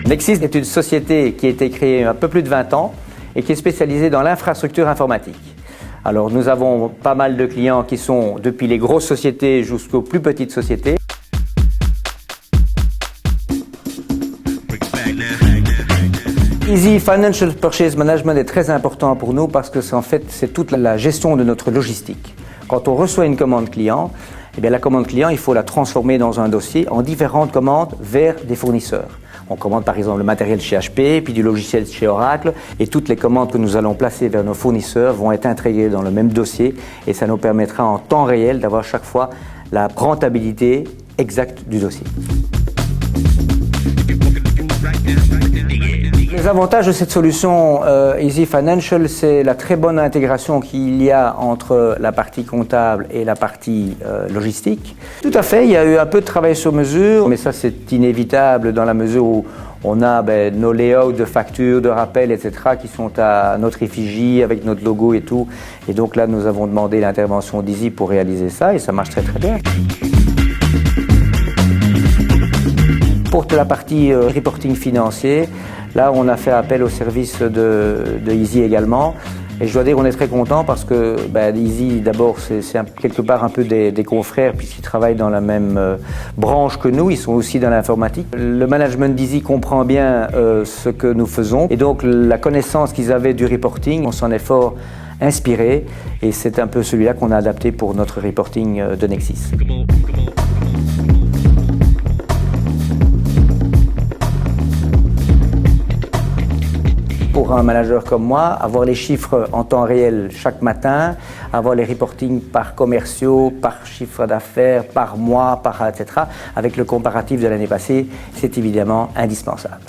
Nexis est une société qui a été créée il y a un peu plus de 20 ans et qui est spécialisée dans l'infrastructure informatique. Alors nous avons pas mal de clients qui sont depuis les grosses sociétés jusqu'aux plus petites sociétés. Easy Financial Purchase Management est très important pour nous parce que c'est toute la gestion de notre logistique. Quand on reçoit une commande client, eh bien la commande client, il faut la transformer dans un dossier en différentes commandes vers des fournisseurs. On commande par exemple le matériel chez HP, puis du logiciel chez Oracle, et toutes les commandes que nous allons placer vers nos fournisseurs vont être intégrées dans le même dossier, et ça nous permettra en temps réel d'avoir chaque fois la rentabilité exacte du dossier. Les avantages de cette solution Easy Financial, c'est la très bonne intégration qu'il y a entre la partie comptable et la partie logistique. Tout à fait, il y a eu un peu de travail sur mesure, mais ça c'est inévitable dans la mesure où on a nos layouts de factures, de rappels, etc. qui sont à notre effigie avec notre logo et tout. Et donc là, nous avons demandé l'intervention d'Easy pour réaliser ça et ça marche très très bien. Pour la partie reporting financier, là on a fait appel au service de Easy également. Et je dois dire qu'on est très content parce que Easy, d'abord, c'est quelque part un peu des confrères puisqu'ils travaillent dans la même branche que nous, ils sont aussi dans l'informatique. Le management d'Easy comprend bien ce que nous faisons et donc la connaissance qu'ils avaient du reporting, on s'en est fort inspiré et c'est un peu celui-là qu'on a adapté pour notre reporting de Nexis. Pour un manager comme moi, avoir les chiffres en temps réel chaque matin, avoir les reportings par commerciaux, par chiffre d'affaires, par mois, etc., avec le comparatif de l'année passée, c'est évidemment indispensable.